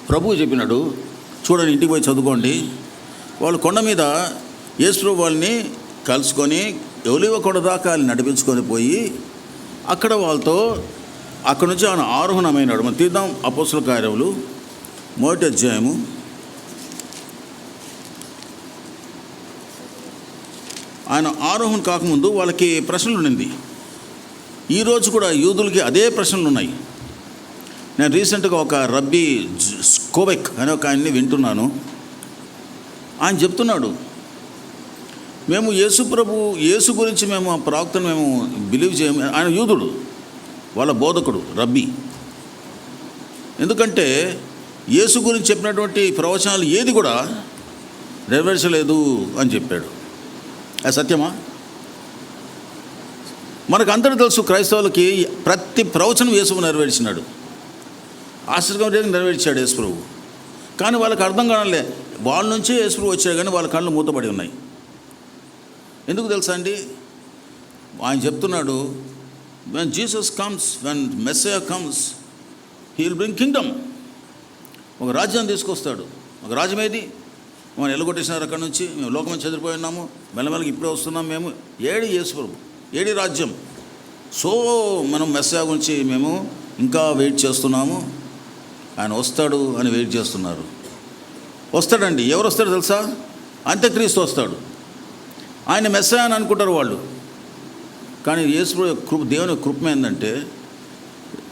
ప్రభువు చెప్పినాడు, చూడండి ఇంటికి పోయి చదువుకోండి. వాళ్ళు కొండ మీద యేసు వాళ్ళని కలుసుకొని ఒలీవ కొండ దాకా వాళ్ళని నడిపించుకొని పోయి అక్కడ వాళ్ళతో అక్కడ నుంచి ఆయన ఆరోహణమైనాడు. మనం తీద్దాం అపోస్తలుల కార్యములు 1వ అధ్యాయము. ఆయన ఆరోహణ కాకముందు వాళ్ళకి ప్రశ్నలు ఉండింది. ఈరోజు కూడా యూదులకి అదే ప్రశ్నలు ఉన్నాయి. నేను రీసెంట్గా ఒక రబ్బీ స్కోబెక్ అనే ఒక ఆయన్ని వింటున్నాను. ఆయన చెప్తున్నాడు, మేము యేసు గురించి మేము ఆ ప్రవక్తను మేము బిలీవ్ చేయము. ఆయన యూదుడు, వాళ్ళ బోధకుడు రబ్బీ. ఎందుకంటే యేసు గురించి చెప్పినటువంటి ప్రవచనాలు ఏది కూడా నెరవేర్చలేదు అని చెప్పాడు. అది సత్యమా? మనకు అందరూ తెలుసు, క్రైస్తవులకి ప్రతి ప్రవచనం యేసు నెరవేర్చినాడు. ఆశ్చర్యంగా నెరవేర్చాడు యేసు ప్రభు. కానీ వాళ్ళకి అర్థం కావట్లే. వాళ్ళ నుంచే యేసు ప్రభు వచ్చాడు, కానీ వాళ్ళ కళ్ళు మూతపడి ఉన్నాయి. ఎందుకు తెలుసా అండి? ఆయన చెప్తున్నాడు, when Jesus comes, when Messiah comes, he will bring Kingdom. ఒక రాజ్యాన్ని తీసుకొస్తాడు. ఒక రాజ్యం ఏది? మనం ఎల్లగొట్టేసినారు అక్కడి నుంచి. మేము లోకం చెదిరిపోయి ఉన్నాము, మెల్లమెల్లకి ఇప్పుడే వస్తున్నాం. మేము ఏడి యేసు ప్రభు, ఏడి రాజ్యం? సో మనం మెస్సయా గురించి మేము ఇంకా వెయిట్ చేస్తున్నాము. ఆయన వస్తాడు అని వెయిట్ చేస్తున్నారు. వస్తాడండి. ఎవరు వస్తాడో తెలుసా? అంత్యక్రీస్తు వస్తాడు. ఆయన మెస్సయా అని అనుకుంటారు వాళ్ళు. కానీ యేసు ప్రభు దేవుని కృప ఏంటంటే,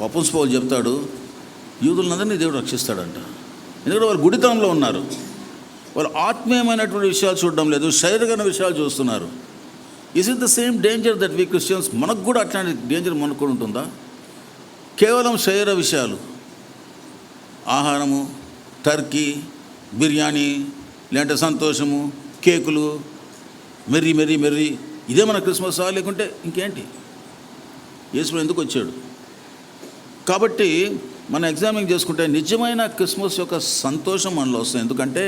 అపోస్తలుడు పౌలు చెప్తాడు, యూదులందరినీ దేవుడు రక్షిస్తాడంట. ఎందుకంటే వాళ్ళు గుడితనంలో ఉన్నారు. వాళ్ళు ఆత్మీయమైనటువంటి విషయాలు చూడడం లేదు, శరీరమైన విషయాలు చూస్తున్నారు. Is it the same danger that we Christians? మనకు కూడా అట్లాంటి డేంజర్ మనకు కూడా ఉంటుందా? కేవలం శరీర విషయాలు, ఆహారము, టర్కీ, బిర్యానీ, లేదంటే సంతోషము, కేకులు, మెర్రీ మెర్రీ మెర్రీ, ఇదే మన క్రిస్మస్? లేకుంటే ఇంకేంటి? యేసు ఎందుకు వచ్చాడు? కాబట్టి మనం ఎగ్జామిన్ చేసుకుంటే నిజమైన క్రిస్మస్ యొక్క సంతోషం మనలో వస్తుంది. ఎందుకంటే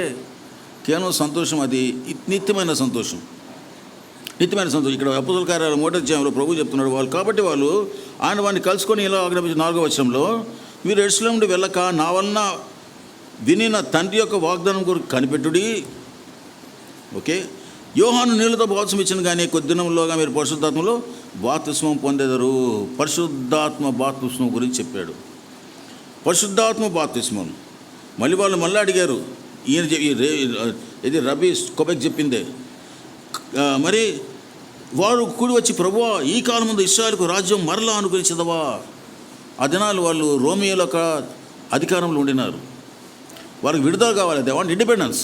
కేవలం సంతోషం, అది నిత్యమైన సంతోషం, నిత్యమైన సంతోషం. ఇక్కడ అపోస్తలుల కార్యాలు 1వ అధ్యాయంలో ప్రభు చెప్తున్నాడు వాళ్ళు. కాబట్టి వాళ్ళు ఆయన వాడిని కలుసుకొని ఇలా ఆజ్ఞాపించి 4వ వచనంలో, మీరు యెరూషలేము నుండి వెళ్ళక నా వలన వినిన తండ్రి యొక్క వాగ్దానం కొరకు కనిపెట్టుడి. ఓకే, యోహాను నీళ్ళతో బాప్తిస్మం ఇచ్చిన కానీ కొద్ది దినంలోగా మీరు పరిశుద్ధాత్మలో బాప్తిస్మం పొందెదరు. పరిశుద్ధాత్మ బాప్తిస్మం గురించి చెప్పాడు. పరిశుద్ధాత్మ బాప్తిస్మం. మళ్ళీ వాళ్ళు మళ్ళీ అడిగారు, ఇది రబ్బీ స్కోబెక్ చెప్పిందే. మరి వారు కూడి వచ్చి, ప్రభువా, ఈ కాలం ముందు ఇశ్రాయేలుకు రాజ్యం మరలా అనుగ్రహించదవా? ఆ దినాలు వాళ్ళు రోమియోల అధికారంలో ఉండినారు. వారికి విడుదల కావాలి. They want independence.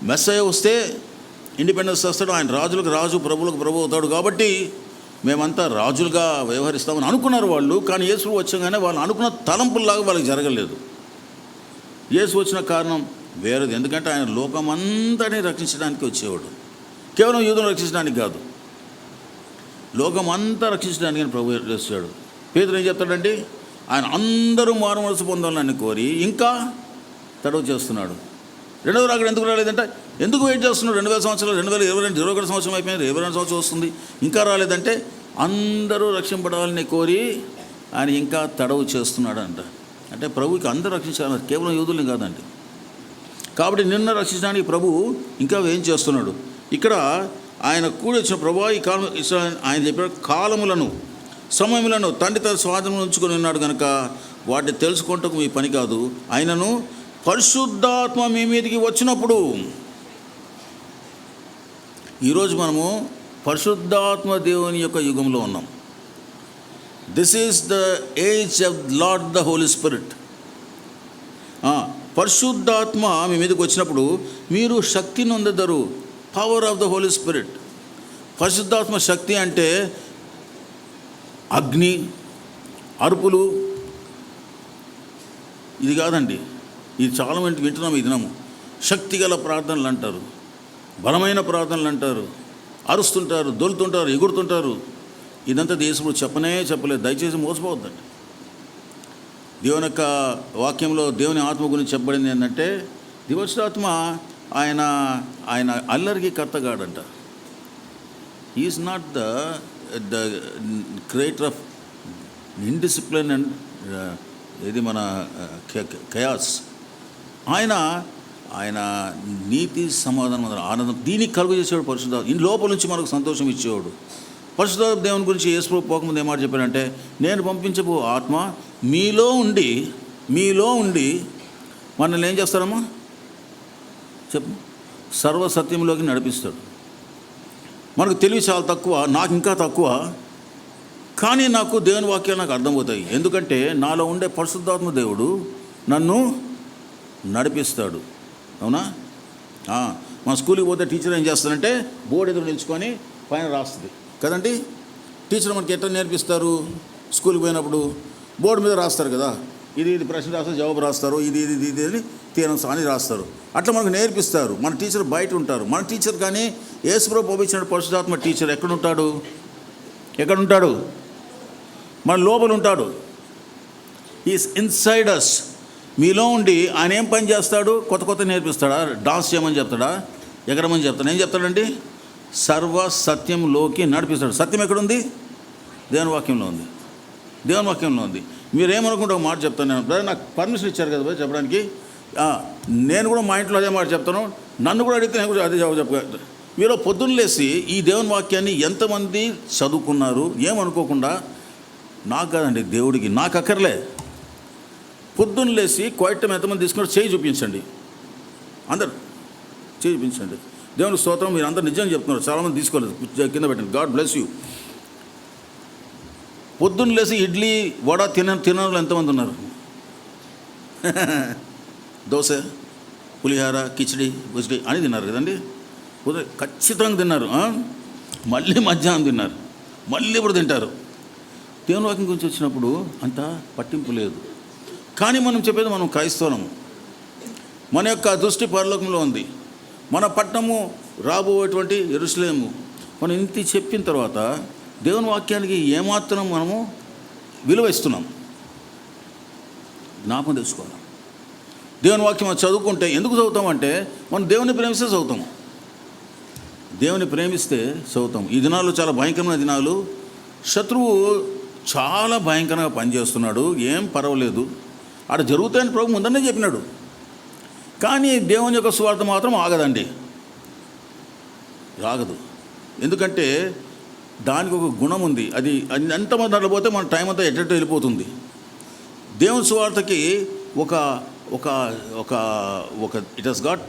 మెస్సయ్య వస్తే ఇండిపెండెన్స్ వస్తాడు. ఆయన రాజులకు రాజు, ప్రభులకు ప్రభు అవుతాడు. కాబట్టి మేమంతా రాజులుగా వ్యవహరిస్తామని అనుకున్నారు వాళ్ళు. కానీ యేసు వచ్చగానే వాళ్ళు అనుకున్న తలంపుల్లాగా వాళ్ళకి జరగలేదు. యేసు వచ్చిన కారణం వేరేది. ఎందుకంటే ఆయన లోకమంతని రక్షించడానికి వచ్చేవాడు. కేవలం యూదులను రక్షించడానికి కాదు, లోకమంతా రక్షించడానికి ప్రభు చేస్తాడు. పేతురు ఏం చెప్తాడండి? ఆయన అందరూ మారుమనసు పొందాలని కోరి ఇంకా తడవ చేస్తున్నాడు. రెండవ రాకడ ఎందుకు రాలేదంటే, ఎందుకు వెయిట్ చేస్తున్నాడు? 2000 సంవత్సరాలు, 2021 సంవత్సరం అయిపోయింది, 22 సంవత్సరం వస్తుంది, ఇంకా రాలేదంటే అందరూ రక్షింపడాలని కోరి ఆయన ఇంకా తడవు చేస్తున్నాడంట. అంటే ప్రభుకి అందరూ రక్షించాలి, కేవలం యూదుల్ని కాదండి. కాబట్టి నిన్న రక్షించడానికి ప్రభు ఇంకా ఏం చేస్తున్నాడు? ఇక్కడ ఆయన కూడి వచ్చిన ప్రభు ఈ కాలం ఆయన చెప్పిన కాలములను, సమయములను తండ్రి తన స్వాధీనం ఉంచుకొని ఉన్నాడు కనుక వాటిని తెలుసుకుంటూ మీ పని కాదు. ఆయనను పరిశుద్ధాత్మ మీ మీదకి వచ్చినప్పుడు, ఈరోజు మనము పరిశుద్ధాత్మ దేవుని యొక్క యుగంలో ఉన్నాం. This is the age of Lord the Holy Spirit. పరిశుద్ధాత్మ మీ మీదకి వచ్చినప్పుడు మీరు శక్తిని పొందెదరు. Power of the Holy Spirit. పరిశుద్ధాత్మ శక్తి అంటే అగ్ని, అరుపులు, ఇది కాదండి. ఇది చాలా మంది వింటున్నాము ఈ దినము. శక్తిగల ప్రార్థనలు అంటారు, బలమైన ప్రార్థనలు అంటారు, అరుస్తుంటారు, దొలుతుంటారు, ఎగురుతుంటారు. ఇదంతా దేశంలో చెప్పలేదు. దయచేసి మోసపోవద్దండి. దేవుని యొక్క వాక్యంలో దేవుని ఆత్మ గురించి చెప్పబడింది ఏంటంటే, దివోత్సవాత్మ ఆయన ఆయన అల్లరికి కర్తగాడంట. Is not the creator of indiscipline and ఇది మన కయాస్. ఆయన ఆయన నీతి సమాధానం ఆనందం దీనికి కలుగు చేసేవాడు పరిశుద్ధాత్మ. ఈ లోపల నుంచి మనకు సంతోషం ఇచ్చేవాడు. పరిశుద్ధాత్మ దేవుని గురించి యేసు ప్రభు పోకముందు ఏమాట చెప్పాడంటే, నేను పంపించబో ఆత్మ మీలో ఉండి మనల్ని ఏం చేస్తారమ్మా చెప్పు, సర్వసత్యంలోకి నడిపిస్తాడు. మనకు తెలివి చాలా తక్కువ, నాకు ఇంకా తక్కువ, కానీ నాకు దేవుని వాక్యాలు నాకు అర్థమవుతాయి. ఎందుకంటే నాలో ఉండే పరిశుద్ధాత్మ దేవుడు నన్ను నడిపిస్తాడు. అవునా? మన స్కూల్కి పోతే టీచర్ ఏం చేస్తారంటే బోర్డు ఎదురు నిల్చుకొని పైన రాస్తుంది కదండి. టీచర్ మనకి ఎట్లా నేర్పిస్తారు? స్కూల్కి పోయినప్పుడు బోర్డు మీద రాస్తారు కదా, ఇది ప్రశ్న రాస్తారు, జవాబు రాస్తారు, ఇది అని తీరం అని రాస్తారు. అట్లా మనకు నేర్పిస్తారు. మన టీచర్ బయట ఉంటారు. మన టీచర్ కానీ యేసు ప్రభు పంపించిన పరిశుద్ధాత్మ టీచర్ ఎక్కడుంటాడు? మన లోపల ఉంటాడు. ఈస్ ఇన్సైడ్ అస్. మీలో ఉండి ఆయన ఏం పని చేస్తాడు? కొత్త నేర్పిస్తాడా? డాన్స్ చేయమని చెప్తాడా? ఎగరమని చెప్తాడు? ఏం చెప్తాడండి? సర్వ సత్యంలోకి నడిపిస్తాడు. సత్యం ఎక్కడుంది? దేవుని వాక్యంలో ఉంది. మీరేమనుకుంటే ఒక మాట చెప్తాను నేను. బ్రదర్ నాకు పర్మిషన్ ఇచ్చారు కదా చెప్పడానికి. నేను కూడా మా ఇంట్లో అదే మాట చెప్తాను. నన్ను కూడా అడిగితే నేను కూడా అదే జవాబు చెప్ప. మీరు పొద్దున్న లేసి ఈ దేవుని వాక్యాన్ని ఎంతమంది చదువుకున్నారు? ఏమనుకోకుండా, నాకు కాదండి దేవుడికి, నాకు అక్కర్లే. పొద్దున్న లేసి క్వైట్ టైం ఎంతమంది తీసుకున్నారు చేయి చూపించండి. అందరు చేయి చూపించండి. దేవుని స్తోత్రం. మీరు అందరు నిజంగా చెప్తున్నారు. చాలామంది తీసుకోలేదు, కింద పెట్టండి. God bless you. పొద్దున్న లేసి ఇడ్లీ వడ తినరు ఎంతమంది ఉన్నారు? దోశ, పులిహార, కిచిడి అని తిన్నారు కదండి. ఖచ్చితంగా తిన్నారు. మళ్ళీ మధ్యాహ్నం తిన్నారు, మళ్ళీ ఇప్పుడు తింటారు. దేవుని వాక్యం గురించి వచ్చినప్పుడు అంత పట్టింపు లేదు. కానీ మనం చెప్పేది మనం క్రైస్తవులము. మన యొక్క దృష్టి పరలోకంలో ఉంది. మన పట్టణము రాబోయేటువంటి యెరూషలేము. మనం ఇంత చెప్పిన తర్వాత దేవుని వాక్యానికి ఏమాత్రం మనము విలువ ఇస్తున్నాం జ్ఞాపకం తెచ్చుకోవాలి. దేవుని వాక్యం మనం చదువుకుంటే ఎందుకు చదువుతామంటే మనం దేవుని ప్రేమిస్తే చదువుతాం. దేవుని ప్రేమిస్తే చదువుతాం. ఈ దినాల్లో చాలా భయంకరమైన దినాలు. శత్రువు చాలా భయంకరంగా పనిచేస్తున్నాడు. ఏం పర్వాలేదు, అక్కడ జరుగుతాయని ప్రభు ముందనే చెప్పినాడు. కానీ దేవుని యొక్క సువార్త మాత్రం ఆగదండి, ఆగదు. ఎందుకంటే దానికి ఒక గుణం ఉంది. అది ఎంతమంది దాంట్లో పోతే మన టైం అంతా ఎట్ట వెళ్ళిపోతుంది. దేవుని సువార్తకి ఒక ఒక ఒక ఒక ఇట్ హస్ గాట్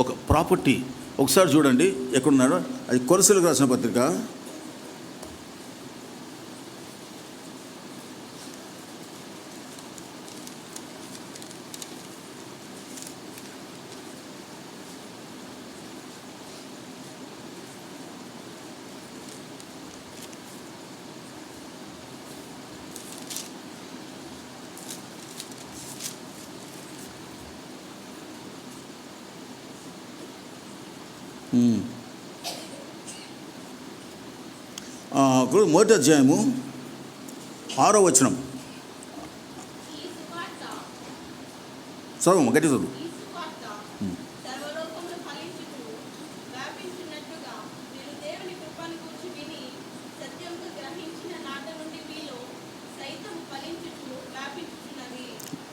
ఒక ప్రాపర్టీ. ఒకసారి చూడండి ఎక్కడున్నాడో. అది కొలసీలకు రాసిన పత్రిక 1వ అధ్యాయము 6వ వచనం చదువు, గట్టి చదువు.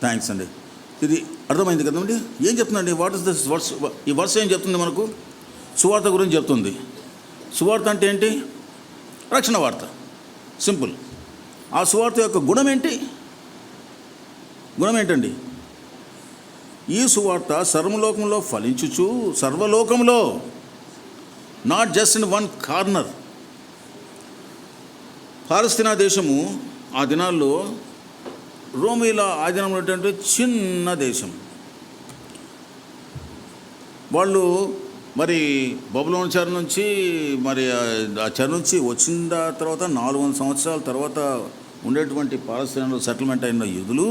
థ్యాంక్స్ అండి. ఇది అర్థమైంది కదండి. ఏం చెప్తుందండి? What is this verse? ఈ వర్స్ ఏం చెప్తుంది మనకు? సువార్త గురించి చెప్తుంది. సువార్త అంటే ఏంటి? రక్షణ వార్త. సింపుల్. ఆ సువార్త యొక్క గుణం ఏంటి? గుణం ఏంటండి? ఈ సువార్త సర్వలోకంలో ఫలించుచు, సర్వలోకంలో, not just in one corner. పాలస్తీనా దేశము ఆ దినాల్లో రోమీల ఆధీనంలో ఉన్నటువంటి చిన్న దేశం. వాళ్ళు మరి బబులోను చెర నుంచి మరి ఆ చెర నుంచి వచ్చిన తర్వాత 400 సంవత్సరాల తర్వాత ఉండేటువంటి పాలస్తీనాలో సెటిల్మెంట్ అయిన యూదులు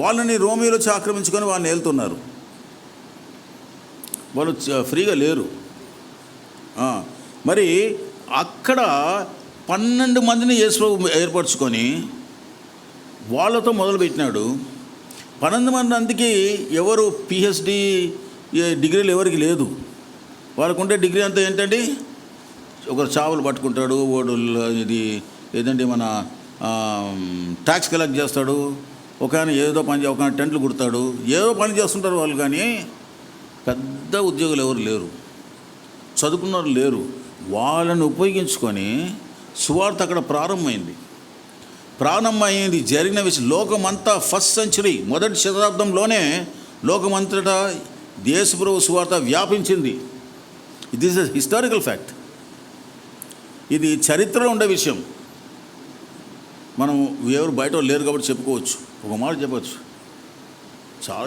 వాళ్ళని రోమీలు వచ్చి ఆక్రమించుకొని వాళ్ళని ఏలుతున్నారు. వాళ్ళు ఫ్రీగా లేరు. మరి అక్కడ 12 మందిని యేసు ఏర్పరచుకొని వాళ్ళతో మొదలుపెట్టినాడు. 12 మందికి ఎవరు పిహెచ్డి డిగ్రీలు ఎవరికి లేదు. వాళ్ళకు ఉండే డిగ్రీ అంతా ఏంటండి? ఒకరు చావులు పట్టుకుంటాడు, వాడు ఇది ఏదండి మన ట్యాక్స్ కలెక్ట్ చేస్తాడు, ఒక ఆయన ఏదో పని, ఒక ఆయన టెంట్లు కుడతాడు, ఏదో పని చేస్తుంటారు వాళ్ళు. కానీ పెద్ద ఉద్యోగులు ఎవరు లేరు, చదువుకున్నవారు లేరు. వాళ్ళని ఉపయోగించుకొని సువార్త అక్కడ ప్రారంభమైంది. జరిగిన విషయం లోకమంతా ఫస్ట్ సెంచరీ, మొదటి శతాబ్దంలోనే లోకమంతటా యేసుప్రభు సువార్త వ్యాపించింది. ఇది ఈజ్ ఎ హిస్టారికల్ ఫ్యాక్ట్. ఇది చరిత్రలో ఉండే విషయం. మనం ఎవరు బయట లేరు కాబట్టి చెప్పుకోవచ్చు, ఒక మాట చెప్పవచ్చు.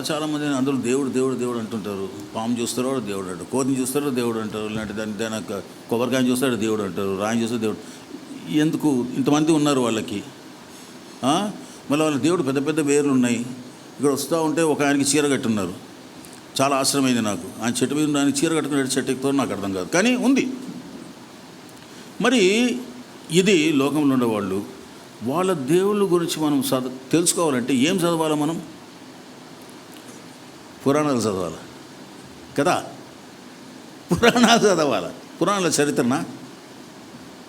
చాలామంది అందరూ దేవుడు దేవుడు దేవుడు అంటుంటారు. పాము చూస్తారో దేవుడు అంటారు, కోతిని చూస్తారో దేవుడు అంటారు, ఇలాంటి దాని కొబ్బరికాయని చూస్తారో దేవుడు అంటారు, రాయిని చూస్తారో దేవుడు. ఎందుకు ఇంతమంది ఉన్నారు వాళ్ళకి? మళ్ళీ వాళ్ళ దేవుడు పెద్ద పెద్ద వేర్లు ఉన్నాయి. ఇక్కడ వస్తూ ఉంటే ఒక ఆయనకి చీర కట్టున్నారు, చాలా ఆశ్చర్యమైంది నాకు. ఆయన చెట్టు మీద ఆయన చీర కట్టుకునే చెట్టు ఎక్కుతారో నాకు అర్థం కాదు, కానీ ఉంది. మరి ఇది లోకంలో ఉండేవాళ్ళు, వాళ్ళ దేవుళ్ళ గురించి మనం తెలుసుకోవాలంటే ఏం చదవాలి? మనం పురాణాలు చదవాలి కదా, పురాణాలు చదవాలి. పురాణాల చరిత్రనా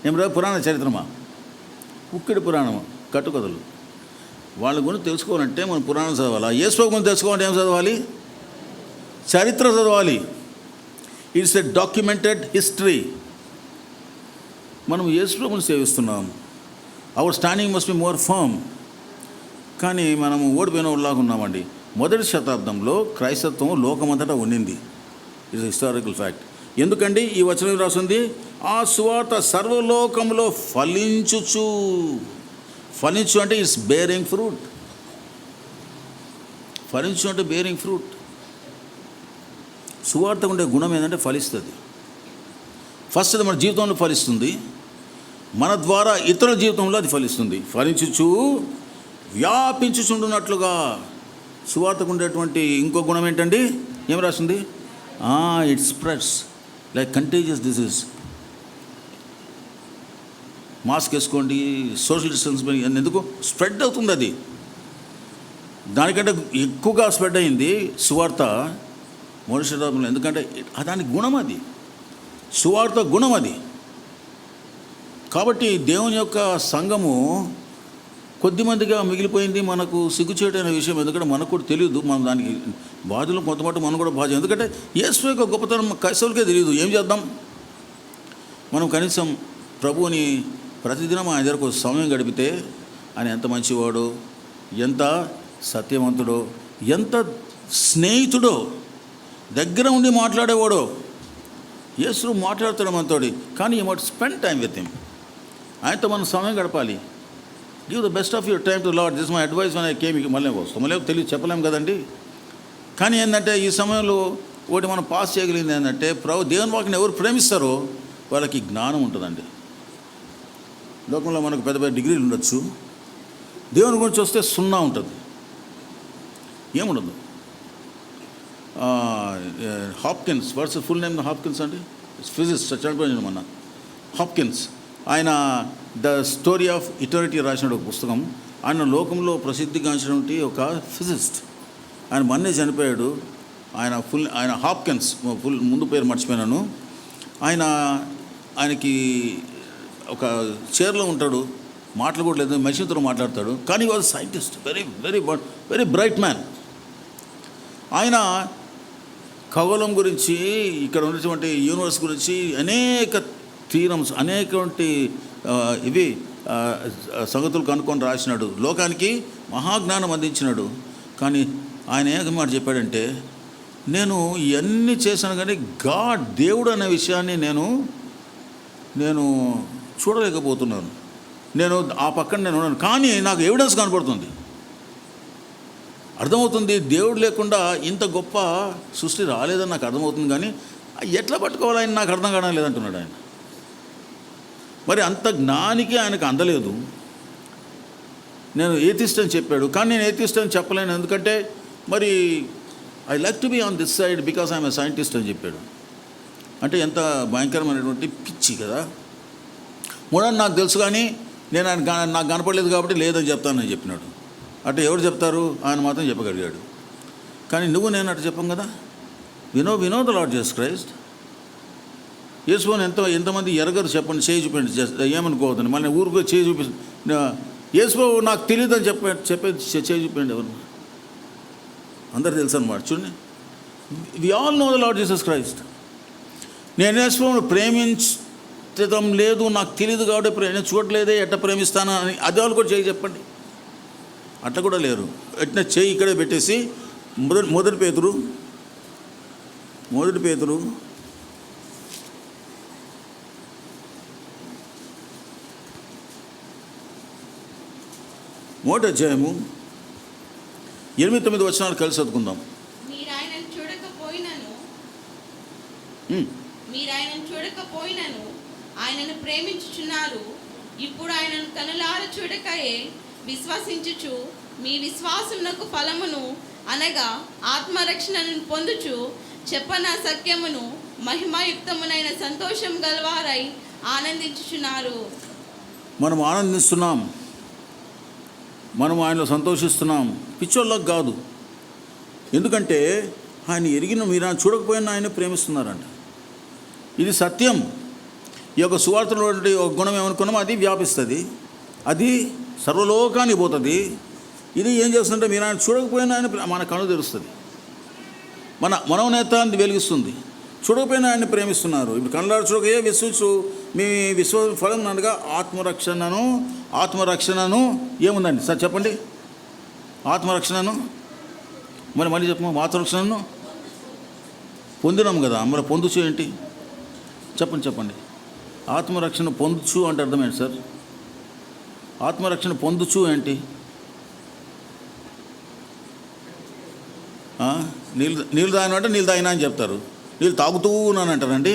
ఏమిరా? పురాణ చరిత్రమా? ఉక్కిడి పురాణమా? కట్టుకథలు. వాళ్ళ గురించి తెలుసుకోవాలంటే మనం పురాణం చదవాలి. యేసుప్రభు గురించి తెలుసుకోవాలంటే ఏం చదవాలి? చరిత్ర చదవాలి. It's a documented history. మనం యేసుప్రభుని సేవిస్తున్నాం, our standing must be more firm. కానీ మనము ఓడిపోయిన వాళ్ళలాగా ఉన్నామండి. మొదటి శతాబ్దంలో క్రైస్తత్వం లోకమంతటా ఉండింది. It's historical fact. ఎందుకండి ఈ వచనం రాసింది? ఆ సువార్త సర్వలోకంలో ఫలించు అంటే ఇట్స్ బేరింగ్ ఫ్రూట్. ఫలించు అంటే బేరింగ్ ఫ్రూట్. సువార్తకు ఉండే గుణం ఏంటంటే ఫలిస్తుంది. ఫస్ట్ అది మన జీవితంలో ఫలిస్తుంది, మన ద్వారా ఇతరుల జీవితంలో అది ఫలిస్తుంది. ఫలించుచు వ్యాపించుచుండునట్లుగా. సువార్తకు ఉండేటువంటి ఇంకో గుణం ఏంటండి? ఏం రాసింది? It spreads like contagious disease. Mask వేసుకోండి, సోషల్ డిస్టెన్స్ ఎందుకు స్ప్రెడ్ అవుతుంది? అది దానికంటే ఎక్కువగా స్ప్రెడ్ అయింది సువార్త మొదటి శతాబ్దంలో. ఎందుకంటే దాని గుణం అది, సువార్త గుణం అది. కాబట్టి దేవుని యొక్క సంఘము కొద్దిమందిగా మిగిలిపోయింది. మనకు సిగ్గుచేటైన విషయం, ఎందుకంటే మనకు కూడా తెలియదు. మనం దానికి బాధ్యులు, కొంతమంది మనం కూడా బాధ్యత. ఎందుకంటే యేసు యొక్క గొప్పతనం క్రైస్తవులకే తెలియదు. ఏం చేద్దాం? మనం కనీసం ప్రభువుని ప్రతిదినం ఆయన దగ్గరకు సమయం గడిపితే ఆయన ఎంత మంచివాడో, ఎంత సత్యవంతుడో, ఎంత స్నేహితుడో, దగ్గర ఉండి మాట్లాడేవాడో. యేసు మాట్లాడతాడు మనతోటి, కానీ you must spend time with him. ఆయనతో మనం సమయం గడపాలి. Give the best of your time to lord. This my advice when I came. మళ్ళీ వస్తాం, మళ్ళీ చెప్పలేము కదండి. కానీ ఏంటంటే ఈ సమయంలో ఒకటి మనం పాస్ చేయగలిగింది ఏంటంటే, దేవుని వాక్ని ఎవరు ప్రేమిస్తారో వాళ్ళకి జ్ఞానం ఉంటుందండి. లోకంలో మనకు పెద్ద పెద్ద డిగ్రీలు ఉండొచ్చు, దేవుని గురించి వస్తే 0 ఉంటుంది, ఏముండదు. Hopkins, what's full name? Hopkins అండి, ఫిజిక్స్ చనిపోయిన మన హాప్కిన్స్. ఆయన ద స్టోరీ ఆఫ్ ఇటర్నిటీ రాసిన ఒక పుస్తకం. ఆయన లోకంలో ప్రసిద్ధిగాంచినటువంటి ఒక ఫిజిస్ట్. ఆయన మొన్నే చనిపోయాడు. ఆయన హాప్కిన్స్, ముందు పేరు మర్చిపోయినాను. ఆయనకి ఒక చైర్లో ఉంటాడు, మాటలు కూడా లేదు, మెషిన్తో మాట్లాడతాడు. కానీ was scientist, very very very bright man. ఆయన ఖగోళం గురించి, ఇక్కడ ఉన్నటువంటి యూనివర్స్ గురించి అనేక థీరమ్స్, అనేకటువంటి ఇవి సంగతులు కనుక్కొని రాసినాడు. లోకానికి మహాజ్ఞానం అందించినాడు. కానీ ఆయన ఏం మాట చెప్పాడంటే, నేను ఇవన్నీ చేశాను కానీ దేవుడు అనే విషయాన్ని నేను చూడలేకపోతున్నాను. నేను ఆ పక్కన నేను ఉన్నాను, కానీ నాకు ఎవిడెన్స్ కనపడుతుంది, అర్థమవుతుంది. దేవుడు లేకుండా ఇంత గొప్ప సృష్టి రాలేదని నాకు అర్థమవుతుంది. కానీ ఎట్లా పట్టుకోవాలని నాకు అర్థం కావడం లేదంటున్నాడు ఆయన. మరి అంత జ్ఞానికి ఆయనకు అందలేదు. నేను ఏథిస్ట్ అని చెప్పాడు, కానీ నేను ఏథిస్ట్ అని చెప్పలేను. ఎందుకంటే మరి I like to be on this side because I'm a scientist అని చెప్పాడు. అంటే ఎంత భయంకరమైనటువంటి పిచ్చి కదా. మూడని నాకు తెలుసు, కానీ నేను నాకు కనపడలేదు కాబట్టి లేదని చెప్తానని చెప్పినాడు. అటు ఎవరు చెప్తారు? ఆయన మాత్రం చెప్పగలిగాడు. కానీ నువ్వు నేను అటు చెప్పం కదా. వినో ద లార్డ్ జీసస్ క్రైస్ట్. యేసుని ఎంతమంది ఎరగరు చెప్పండి, చేయి చూపండి, ఏమనుకోవద్దండి. మళ్ళీ ఊరికి చేయి యేసుబాబు నాకు తెలియదు అని చేయి చూపండి ఎవరు. అందరు తెలుసు అన్నమాట. చూడండి, we all know the Lord Jesus Christ. నేను యేసుబాబును ప్రేమించడం లేదు, నాకు తెలియదు కాబట్టి నేను చూడలేదే, ఎట్ట ప్రేమిస్తానా అని అది వాళ్ళు కూడా చేయి చెప్పండి. అట్లా కూడా లేరు. ఎట్లా చేయి ఇక్కడే పెట్టేసి మొదటి పేతురు మొదటి అధ్యాయము 8-9 వచనాలు కలిసి చదువుకుందాం. మీరు ఆయనను చూడకపోయినను ఆయనను ప్రేమించుచున్నారు. ఇప్పుడు ఆయనను కనులార చూడకయే విశ్వసించుచు మీ విశ్వాసమునకు ఫలమును అనగా ఆత్మరక్షణను పొందుచు చెప్పన సత్యమును మహిమాయుక్తమునైన సంతోషం గలవారై ఆనందించుచున్నారు. మనం ఆనందిస్తున్నాం, మనం ఆయనలో సంతోషిస్తున్నాం, పిచ్చోళ్ళకి కాదు. ఎందుకంటే ఆయన ఎరిగిన మీరు ఆయన చూడకపోయినా ఆయన ప్రేమిస్తున్నారంట. ఇది సత్యం. ఈ యొక్క సువార్తలో ఒక గుణం ఏమనుకున్నామో అది వ్యాపిస్తుంది, అది సర్వలోకానికి పోతుంది. ఇది ఏం చేస్తుందంటే మీరు ఆయన చూడకపోయినా ఆయన మన కను తెరుస్తుంది, మన మనోనేతాన్ని వెలిగిస్తుంది. చూడకపోయినా ఆయన్ని ప్రేమిస్తున్నారు. ఇప్పుడు కళ్ళారు చూడకయే విశ్వసు మీ విశ్వ ఫలం అనగా ఆత్మరక్షణను ఏముందండి సార్ చెప్పండి. ఆత్మరక్షణను మళ్ళీ చెప్పము. ఆత్మరక్షణను పొందినాం కదా, మరి పొందుచు ఏంటి చెప్పండి. ఆత్మరక్షణ పొందుచు అంటే అర్థం ఏంటి సార్? ఆత్మరక్షణ పొందుచు ఏంటి? నీళ్ళు తాగిన అంటే నీళ్ళు తాగినా అని చెప్తారు. నీళ్ళు తాగుతూ ఉన్నాను అంటారండి.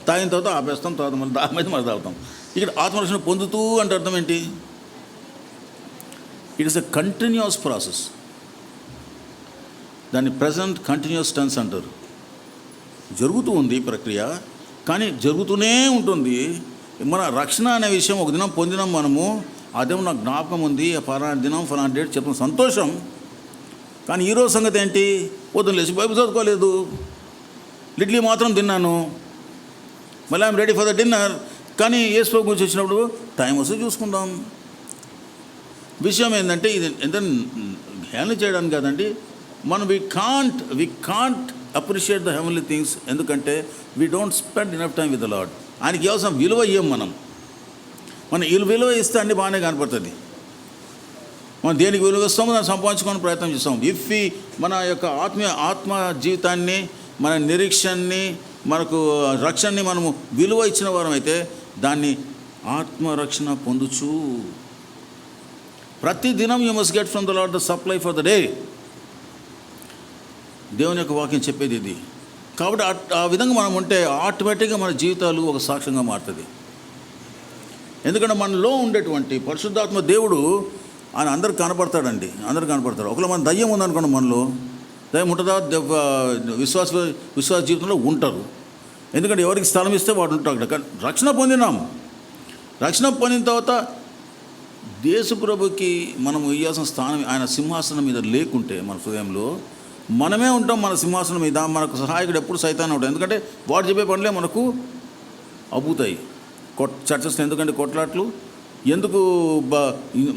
తాగిన తర్వాత ఆపేస్తాం, తర్వాత మళ్ళీ దామైతే మళ్ళీ తాగుతాం. ఇక్కడ ఆత్మరక్షణ పొందుతూ అంటే అర్థం ఏంటి? It is a continuous process. దాన్ని ప్రజెంట్ కంటిన్యూస్ టెన్స్ అంటారు. జరుగుతూ ఉంది ప్రక్రియ, కానీ జరుగుతూనే ఉంటుంది. మన రక్షణ అనే విషయం ఒక దినం పొందినాం మనము, అదేమో నాకు జ్ఞాపకం ఉంది, ఫలానా దినం ఫలానా డేట్ చెప్పిన సంతోషం. కానీ ఈరోజు సంగతి ఏంటి? పొద్దున్న లేచి బైబిల్ చదువుకోలేదు, ఇడ్లీ మాత్రం తిన్నాను, మళ్ళీ I'm ready for the dinner. కానీ యేసు గురించి వచ్చినప్పుడు టైం వస్తే చూసుకుందాం. విషయం ఏంటంటే ఇది ఎంత హ్యాండిల్ చేయడానికి కాదండి. మనం we can't appreciate the heavenly things. ఎందుకంటే we don't spend enough time with the Lord. ఆయనకి అవసరం విలువ ఇవ్వం మనం విలువ ఇస్తే అన్నీ బాగానే కనపడుతుంది. మనం దేనికి విలువ ఇస్తామో దాన్ని సంపాదించుకోవడానికి ప్రయత్నం చేస్తాం. ఇఫ్ మన యొక్క ఆత్మ జీవితాన్ని, మన నిరీక్షణని, మనకు రక్షణని మనము విలువ ఇచ్చిన వారం అయితే దాన్ని ఆత్మరక్షణ పొందుచు ప్రతి దినం you must get from the lord the supply for the day. దేవుని యొక్క వాక్యం చెప్పేది ఇది. కాబట్టి ఆ విధంగా మనం ఉంటే ఆటోమేటిక్గా మన జీవితాలు ఒక సాక్ష్యంగా మారుతుంది. ఎందుకంటే మనలో ఉండేటువంటి పరిశుద్ధాత్మ దేవుడు ఆయన అందరికి కనపడతాడండి, అందరికి కనపడతాడు. ఒకవేళ మన దయ్యం ఉందనుకోండి, మనలో దయ్యం ఉంటుందా? విశ్వాస జీవితంలో ఉంటారు. ఎందుకంటే ఎవరికి స్థలం ఇస్తే వాడు ఉంటాడు. కానీ రక్షణ పొందినాం. రక్షణ పొందిన తర్వాత దేశప్రభుకి మనం ఇయ్యాల్సిన స్థానం, ఆయన సింహాసనం మీద లేకుంటే మన హృదయంలో మనమే ఉంటాం. మన సింహాసనం మీద మనకు సహాయకుడు ఎప్పుడు సైతాన్ని ఉంటాడు. ఎందుకంటే వాడు చెప్పే పనులే మనకు అబ్బుతాయి. చర్చస్లో ఎందుకంటే కొట్లాట్లు ఎందుకు?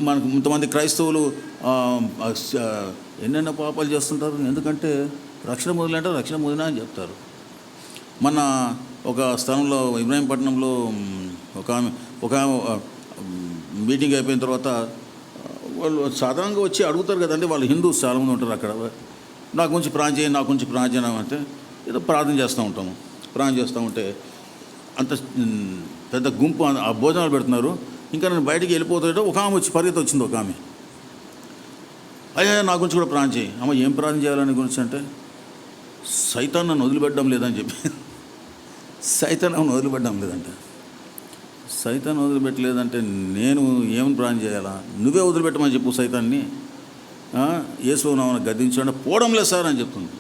మనకు ఇంతమంది క్రైస్తవులు ఎన్నెన్నో పాపాలు చేస్తుంటారు. ఎందుకంటే రక్షణ మొదలంటే రక్షణ మొదలైన అని చెప్తారు. మన ఒక స్థలంలో ఇబ్రాహీంపట్నంలో ఒక మీటింగ్ అయిపోయిన తర్వాత వాళ్ళు సాధారణంగా వచ్చి అడుగుతారు కదండి. వాళ్ళు హిందూస్ చాలామంది ఉంటారు అక్కడ. నా గురించి ప్రార్థన చేయండి, నా గురించి ప్రార్థన చేయడం అంటే ఏదో ప్రార్థన చేస్తూ ఉంటాము. ప్రార్థన చేస్తూ ఉంటే అంత పెద్ద గుంపు ఆ భోజనాలు పెడుతున్నారు. ఇంకా నేను బయటికి వెళ్ళిపోతాడో ఒక ఆమె వచ్చి పరిగెత్తి వచ్చింది. ఒక ఆమె, అయ్యా నా గురించి కూడా ప్రార్థన చేయి. అమ్మ ఏం ప్రార్థన చేయాలని గురించి అంటే, సైతాన్ నన్ను వదిలిపెట్టడం లేదని చెప్పి. సైతాన్ నన్ను వదిలిపెట్టడం లేదంట. సైతాన్ వదిలిపెట్టలేదంటే నేను ఏమని ప్రార్థన చేయాలా? నువ్వే వదిలిపెట్టమని చెప్పు సైతాన్ని. యేసు నామమున గద్దించాడు. పోవడం లేదు సార్ అని చెప్తుంది.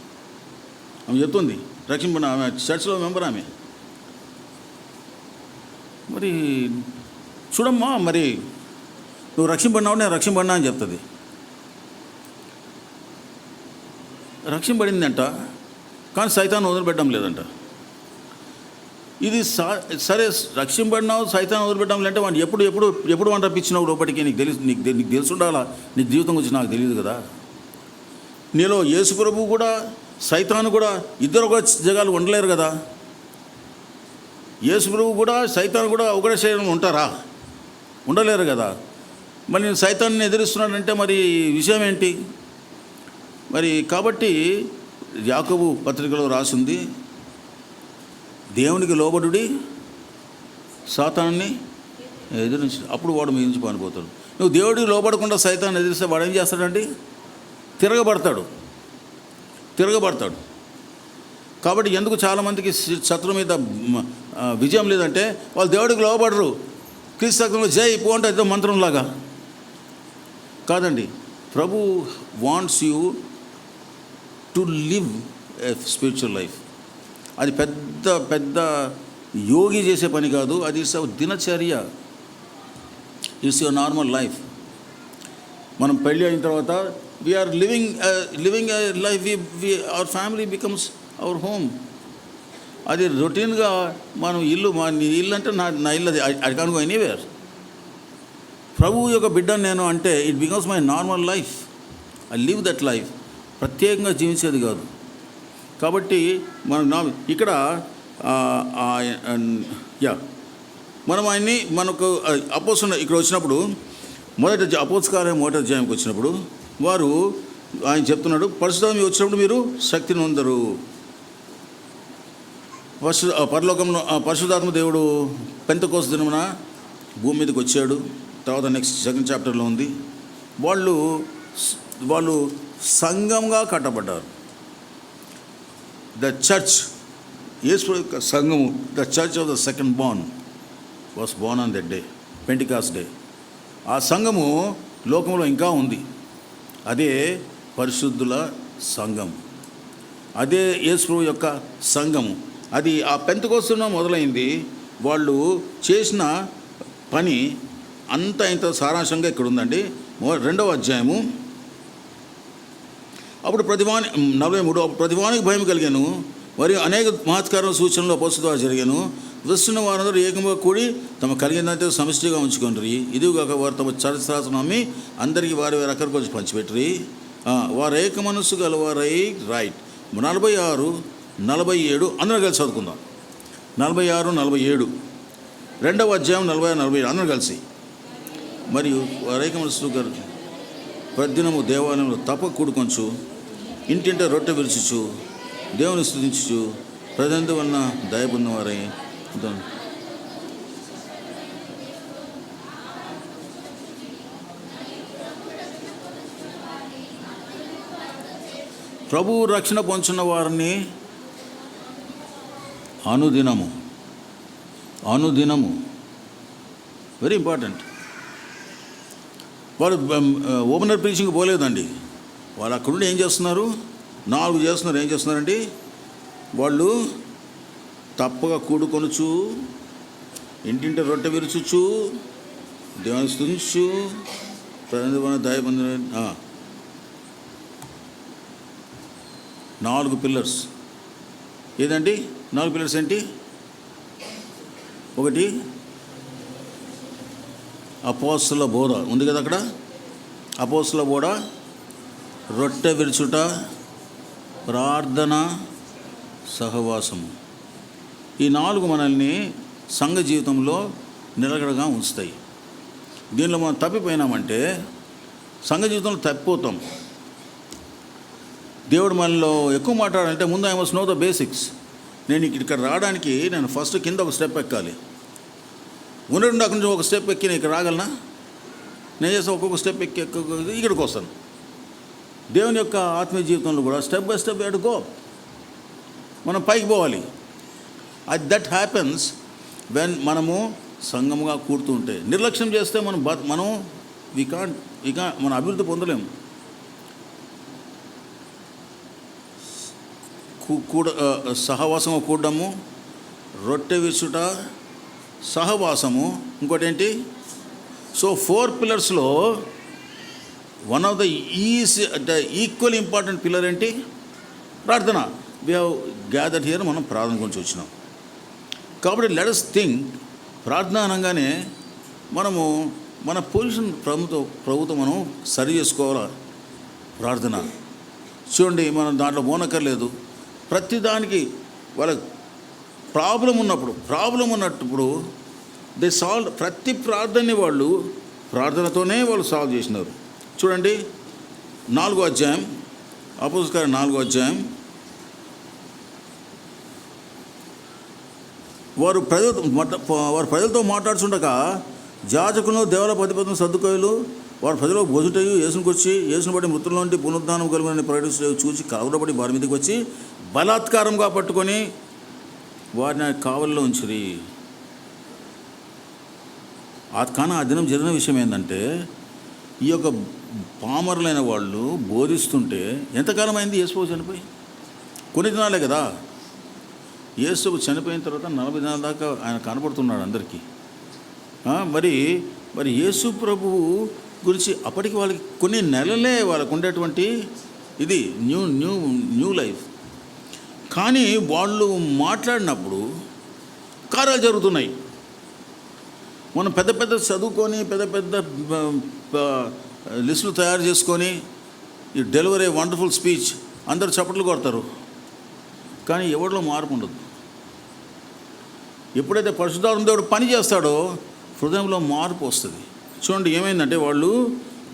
ఆమె చెప్తుంది, రక్షింపడిన ఆమె చర్చ్లో మెంబర్ ఆమె. మరి చూడమ్మా, మరి నువ్వు రక్షింపడినావు, నేను రక్షింపడినా అని చెప్తుంది. రక్షింపడిందంట, కానీ సైతాన్ని వదిలిపెట్టడం లేదంట. ఇది సరే రక్షింపడినావు సైతాన్ని వదిలిపెట్టాం అంటే వాడిని ఎప్పుడు వంట రప్పించినావు లోపలికి నీకు తెలుసు ఉండాలా. నీ జీవితం గురించి నాకు తెలియదు కదా. నీలో యేసు ప్రభు కూడా సైతాను కూడా ఇద్దరు ఒక జగాలు ఉండలేరు కదా. యేసు ప్రభు కూడా సైతాను కూడా ఒకటే శరీరం ఉంటారా? ఉండలేరు కదా. మరి నేను సైతాన్ని ఎదిరిస్తున్నానంటే మరి విషయం ఏంటి మరి? కాబట్టి యాకోబు పత్రికలో రాసింది, దేవునికి లోబడుడి, సాతాన్ని ఎదిరించి, అప్పుడు వాడు మీ నుంచి పారిపోతాడు. నువ్వు దేవుడికి లోబడకుండా సైతాన్ని ఎదిరిస్తే వాడు ఏం చేస్తాడండి? తిరగబడతాడు. కాబట్టి ఎందుకు చాలామందికి శత్రు మీద విజయం లేదంటే వాళ్ళు దేవుడికి లోబడరు. క్రీస్తు జై పో అంటే ఏదో మంత్రంలాగా కాదండి. ప్రభు wants you to live a spiritual life. అది పెద్ద యోగి చేసే పని కాదు. అది ఇట్స్ దినచర్య, ఇట్స్ యువర్ నార్మల్ లైఫ్. మనం పెళ్ళి అయిన తర్వాత we're living life, our family becomes our home. అది రొటీన్గా మనం నీ ఇల్లు అంటే నా ఇల్లు, అది ఐ కాన్ గో ఎనీవేర్. ప్రభువు యొక్క బిడ్డను నేను అంటే it becomes my normal life. I live that life. ప్రత్యేకంగా జీవించేది కాదు. కాబట్టి మనం ఇక్కడ మనం ఆయన్ని మనకు అపోస్తులు ఇక్కడ వచ్చినప్పుడు అపోస్తల కార్యం 1వ అధ్యాయంకి వచ్చినప్పుడు వారు ఆయన చెప్తున్నాడు, పరిశుద్ధాత్మ వచ్చినప్పుడు మీరు శక్తిని పొందరు. పరలోకంలో పరిశుద్ధాత్మ దేవుడు పెంతెకోస్తు దినమున భూమి మీదకి వచ్చాడు. తర్వాత నెక్స్ట్ 2nd చాప్టర్లో ఉంది. వాళ్ళు సంఘంగా కట్టబడ్డారు. ద చర్చ్, యేసు యొక్క సంఘము, the church of the second born was born on that day, Pentecost day. ఆ సంఘము లోకంలో ఇంకా ఉంది. అదే పరిశుద్ధుల సంఘం, అదే యేసు యొక్క సంఘము. అది ఆ పెంతెకోస్తున మొదలైంది. వాళ్ళు చేసిన పని అంతా ఇంత సారాంశంగా ఇక్కడ ఉందండి. 2వ అధ్యాయము. అప్పుడు 43 అప్పుడు ప్రతివానికి భయం కలిగాను, మరియు అనేక మహత్కార సూచనలు అపోస్తలుల ద్వారా జరిగాను. వస్తున్న వారందరూ ఏకంగా కూడి తమ కలిగిందంటే సమిష్టిగా ఉంచుకుంటారు. ఇదిగాక వారు తమ చరిత్రాసనం అమ్మి అందరికీ వారి అక్కడికి వచ్చి పంచిపెట్టరి. వారు ఏక మనస్సు గలవారై రైట్ 46, 47 అందరూ కలిసి చదువుకుందాం. 46, 47 2వ అధ్యాయం 46, 47 అందరూ కలిసి. మరియు వారు ఏక మనస్సు ప్రతిదినము దేవాలయంలో తప్ప కూడుకొంచు, ఇంటింట రొట్టె విరుచుచు, దేవుని స్తుతించుచు, ప్రజలందు వలన దయ పొందినవారై ప్రభువు రక్షణ పొందుచున్న వారిని అనుదినము వెరీ ఇంపార్టెంట్. వాళ్ళు ఓపెనర్ ప్రీచింగ్ పోలేదండి. వాళ్ళు అక్కడుండి ఏం చేస్తున్నారు? 4 చేస్తున్నారు. ఏం చేస్తున్నారండి? వాళ్ళు తప్పగా కూడుకొనుచు, ఇంటింట రొట్టె విరుచుచు, దేవుని స్తుతించు, ప్రజల దయ పొందిన 4 పిల్లర్స్. ఏదండి 4 పిల్లర్స్ ఏంటి? 1 అపోస్తల బోధ ఉంది కదా అక్కడ. అపోస్తల బోధ, రొట్టె విరుచుట, ప్రార్థన, సహవాసము. ఈ 4 మనల్ని సంఘ జీవితంలో నిలకడగా ఉంచుతాయి. దీనిలో మనం తప్పిపోయినామంటే సంఘ జీవితంలో తప్పిపోతాం. దేవుడు మనలో ఎక్కువ మాట్లాడాలంటే ముందు I must know the basics. నేను ఇక్కడ రావడానికి నేను ఫస్ట్ కింద ఒక స్టెప్ ఎక్కాలి. ఉండకుండా అక్కడి నుంచి ఒక స్టెప్ ఎక్కి నేను ఇక్కడ రాగలనా? నేను చేస్తే ఒక్కొక్క స్టెప్ ఎక్కి ఇక్కడికి వస్తాను. దేవుని యొక్క ఆత్మీయ జీవితంలో కూడా స్టెప్ బై స్టెప్ ఎటు గో, మనం పైకి పోవాలి. అది దట్ హ్యాపెన్స్ వెన్ మనము సంఘముగా కూడుతూ ఉంటే. నిర్లక్ష్యం చేస్తే మనం మన అభివృద్ధి పొందలేము. సహవాసము కూడము, రొట్టె విసుట, సహవాసము. ఇంకోటి ఏంటి? సో 4 పిల్లర్స్లో one of the equal important pillar ఏంటి? ప్రార్థన. We have gathered here. మనం ప్రార్థన గురించి వచ్చినాం. కాబట్టి లెట్ us థింక్, ప్రార్థన అనగానే మనము మన పొజిషన్ ప్రభుత్వం మనం సరి చేసుకోవాలా. ప్రార్థన చూడండి, మనం దాంట్లో పోనక్కర్లేదు. ప్రతిదానికి వాళ్ళ ప్రాబ్లం ఉన్నప్పుడు దే సాల్వ్. ప్రతి ప్రార్థనని వాళ్ళు ప్రార్థనతోనే వాళ్ళు సాల్వ్ చేసినారు. చూడండి 4వ అధ్యాయం, అపోస్తలుల కార్యం 4వ అధ్యాయం. వారు ప్రజలతో మాట్లాడుతుండగా యాజకులను దేవాలయ అధిపతులను సద్దుకాయులు వారు ప్రజలకు బోధుటయు యేసును వచ్చి యేసును బట్టి మృతుల నుండి పునరుద్ధానం కలుగునని ప్రకటిస్తూ చూసి కలవరపడి వారి మీదకి వచ్చి బలాత్కారంగా పట్టుకొని వారిని కావలిలో ఉంచిరి. కానీ ఆ దినం జరిగిన విషయం ఏంటంటే, ఈ యొక్క పామరులైన వాళ్ళు బోధిస్తుంటే ఎంతకాలం అయింది యేసు చనిపోయి? కొన్ని దినాలే కదా. యేసు చనిపోయిన తర్వాత 40 దినాల దాకా ఆయన కనపడుతున్నాడు అందరికీ. మరి యేసు ప్రభువు గురించి అప్పటికి వాళ్ళకి కొన్ని నెలలే వాళ్ళకు ఉండేటువంటి ఇది న్యూ లైఫ్. కానీ వాళ్ళు మాట్లాడినప్పుడు కార్యాలు జరుగుతున్నాయి. మనం పెద్ద చదువుకొని పెద్ద లిస్టులు తయారు చేసుకొని ఈ డెలివరీ వండర్ఫుల్ స్పీచ్ అందరూ చప్పట్లు కొడతారు, కానీ ఎవరిలో మార్పు ఉండదు. ఎప్పుడైతే పరిశుద్ధాత్మ దేవుడు పని చేస్తాడో హృదయంలో మార్పు వస్తుంది. చూడండి ఏమైందంటే, వాళ్ళు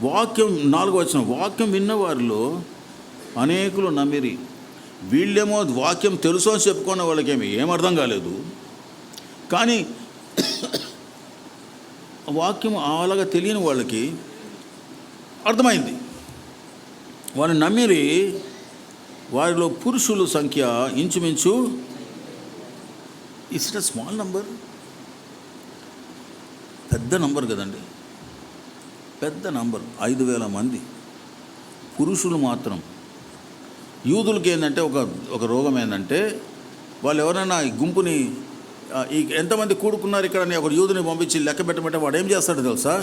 వాక్యం 4వ వచనం, వాక్యం విన్న వారిలో అనేకులు నమ్మిరి. వీళ్ళేమో వాక్యం తెలుసు అని చెప్పుకున్న వాళ్ళకేమి ఏం అర్థం కాలేదు, కానీ వాక్యం అలాగా తెలియని వాళ్ళకి అర్థమైంది. వాళ్ళు నమ్మిరి. వారిలో పురుషుల సంఖ్య ఇంచుమించు, ఇట్స్ ఎ స్మాల్ నంబర్, పెద్ద నంబర్ కదండి, పెద్ద నంబర్ 5,000 మంది పురుషులు మాత్రం. యూదులకి ఏంటంటే ఒక రోగం ఏంటంటే, వాళ్ళు ఎవరైనా ఈ గుంపుని ఎంతమంది కూడుకున్నారు ఇక్కడ అని ఒక యూదుని పంపించి లెక్క పెట్టమంటే వాడు ఏం చేస్తాడో తెలుసా?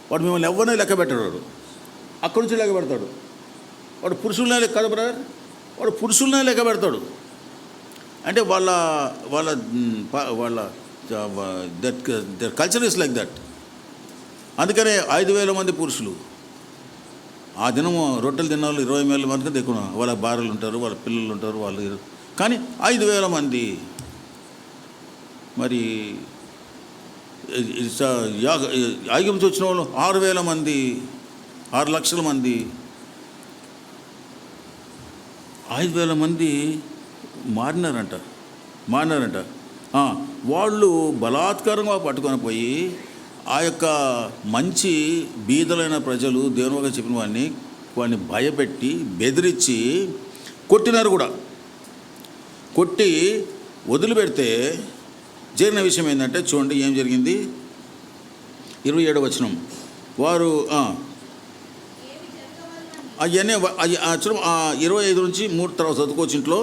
వాడు మిమ్మల్ని ఎవరినే లెక్క పెట్టాడు, అక్కడి నుంచి లెక్క పెడతాడు. వాడు పురుషులనే లెక్క కదా బ్రదర్, వాడు పురుషులనే లెక్క పెడతాడు. అంటే వాళ్ళ that culture is like that. అందుకనే 5,000 మంది పురుషులు. ఆ దినము రొట్టెలు తిన్న వాళ్ళు 20,000 మందికి ఎక్కువ, వాళ్ళ భార్యలు ఉంటారు, వాళ్ళ పిల్లలు ఉంటారు, వాళ్ళు. కానీ 5,000 మంది. మరి ఐగుప్తు వచ్చిన వాళ్ళు 6,000 మంది, 6 లక్షల మంది. 5,000 మంది మారినారంట. వాళ్ళు బలాత్కారంగా పట్టుకొని పోయి ఆ యొక్క మంచి బీదలైన ప్రజలు దేవునిగా చెప్పిన వాడిని భయపెట్టి బెదిరించి కొట్టినారు కూడా. కొట్టి వదిలిపెడితే జరిగిన విషయం ఏంటంటే, చూడండి ఏం జరిగింది. 27వ వచనం. వారు అవన్నీ 25 నుంచి 3 తర్వాత చదువుకోవచ్చు ఇంట్లో.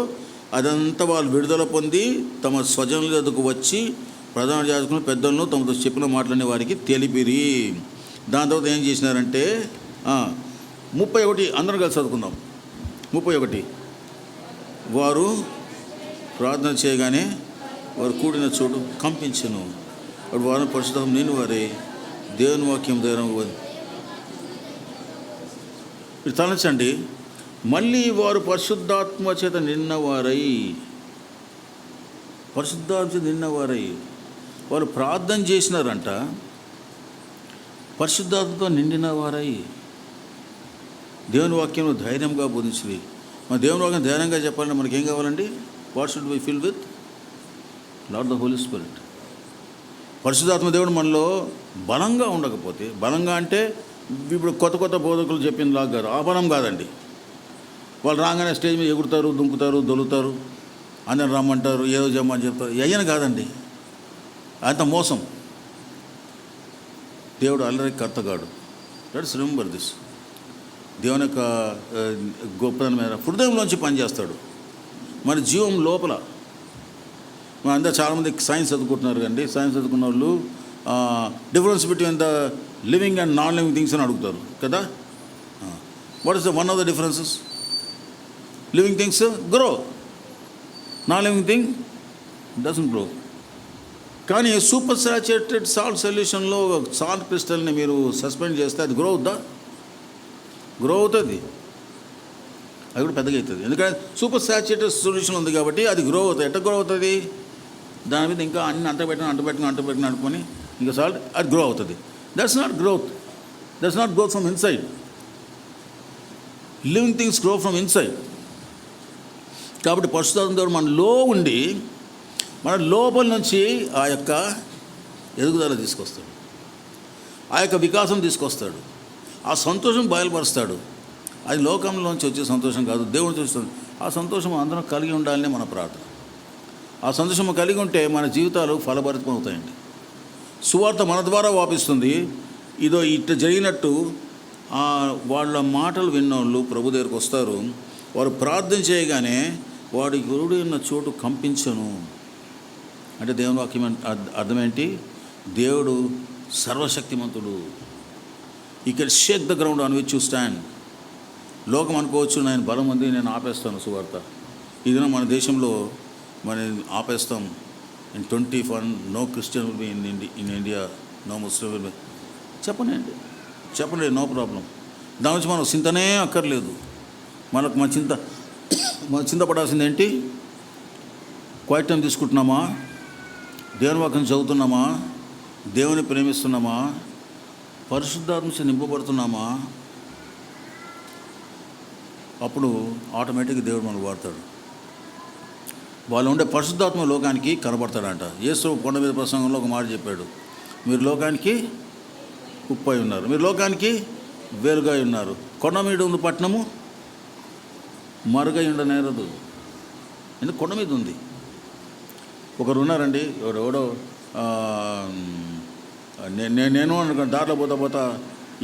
అదంతా వాళ్ళు విడుదల పొంది తమ స్వజనుల వద్దకు వచ్చి ప్రధాన యాజకులను పెద్దలను తమతో చెప్పిన మాటలనే వారికి తెలిపిరి. దాని తర్వాత ఏం చేసినారంటే 31 అందరం కలిసి చదువుకుందాం. 31 వారు ప్రార్థన చేయగానే వారు కూడిన చోటు కంపించెను. వాడు వారిని పరిశుద్ధం నేను వారే దేవుని వాక్యం దగ్గర తలంచండి. మళ్ళీ వారు పరిశుద్ధాత్మ చేత నిన్నవారై వారు ప్రార్థన చేసినారంట. పరిశుద్ధాత్మతో నిండిన వారై దేవుని వాక్యంలో ధైర్యంగా బోధించింది. మన దేవుని వాక్యం ధైర్యంగా చెప్పాలంటే మనకి ఏం కావాలండి? What should we fill with? Lord the Holy Spirit. పరిశుద్ధాత్మ దేవుడు మనలో బలంగా ఉండకపోతే, బలంగా అంటే ఇప్పుడు కొత్త బోధకులు చెప్పినలాగా కాదు, ఆ బలం కాదండి. వాళ్ళు రాగానే స్టేజ్ మీద ఎగురుతారు, దుంకుతారు, దొలుతారు, అందరు రమ్మంటారు, ఏదో చెప్పమని చెప్తారు. అయ్యని కాదండి, అంత మోసం. దేవుడు అల్లరి కర్తగాడు. Let's remember this. దేవుని యొక్క గొప్పదనం మీద హృదయంలోంచి పనిచేస్తాడు. మన జీవం లోపల. మన అందరూ చాలామంది సైన్స్ చదువుకుంటున్నారు కండి. సైన్స్ చదువుకున్న వాళ్ళు difference between the living and non living things అని అడుగుతారు కదా. What is the one of the differences? Living things grow, non living thing doesn't grow. కానీ సూపర్ సాచురేటెడ్ సాల్ట్ సొల్యూషన్లో సాల్ట్ క్రిస్టల్ని మీరు సస్పెండ్ చేస్తే అది గ్రో అవుద్దా? గ్రో అవుతుంది, అది కూడా పెద్దగా అవుతుంది. ఎందుకంటే సూపర్ సాచురేటెడ్ సొల్యూషన్ ఉంది కాబట్టి అది గ్రో అవుతుంది. ఎట్లా గ్రో అవుతుంది? దాని మీద ఇంకా అన్ని అంటపెట్టుకుని అనుకొని ఇంకా సాల్ట్ అది గ్రో అవుతుంది. That's not growth from inside. Living things grow from inside. కాబట్టి పరిశుద్ధాత్మ దేవుడు మనలో ఉండి మన లోపల నుంచి ఆ యొక్క ఎదుగుదల తీసుకొస్తాడు, ఆ యొక్క వికాసం తీసుకొస్తాడు, ఆ సంతోషం బయలుపరుస్తాడు. అది లోకంలోంచి వచ్చే సంతోషం కాదు, దేవుని చూస్తుంది. ఆ సంతోషం అందరం కలిగి ఉండాలనే మన ప్రార్థన. ఆ సంతోషం కలిగి ఉంటే మన జీవితాలు ఫలభరితం అవుతాయండి. సువార్త మన ద్వారా వ్యాపిస్తుంది. ఇదో ఇట్లా జరిగినట్టు వాళ్ళ మాటలు విన్నోళ్ళు ప్రభు దగ్గరికి వస్తారు. వారు ప్రార్థన చేయగానే వాడి గురుడు ఉన్న చోటు కంపించను అంటే దేవుని వాక్యం అర్థం ఏంటి? దేవుడు సర్వశక్తిమంతుడు. ఈ can Sheikh the ground on which you stand. లోకం అనుకోవచ్చు నేను బలం ఉంది, నేను ఆపేస్తాను సువార్త. ఇదిన మన దేశంలో మనం ఆపేస్తాం. In 21 no Christian will be in India, no Muslim will be. చెప్పండి, నో ప్రాబ్లం. దాని నుంచి మనం చింతనే అక్కర్లేదు. మన చింతపడాల్సింది ఏంటి? క్వైట్ టైం తీసుకుంటున్నామా? దేవుని వాక్యం చదువుతున్నామా? దేవుని ప్రేమిస్తున్నామా? పరిశుద్ధాత్మ నింపబడుతున్నామా? అప్పుడు ఆటోమేటిక్గా దేవుడు మనకు వాడతాడు. వాళ్ళు ఉండే పరిశుద్ధాత్మ లోకానికి కనబడతాడంట. యేసు కొండ మీద ప్రసంగంలో ఒక మాట చెప్పాడు, మీరు లోకానికి ఉప్పై ఉన్నారు, మీరు లోకానికి వెలుగై ఉన్నారు. కొండ మీద ఉంది పట్టణము మరుగై ఉండనేరదు. ఎందుకు? కొండ మీద ఉంది. ఒకరు ఉన్నారండి, ఎవడో నేను అనుకోండి, దారిలో పోతా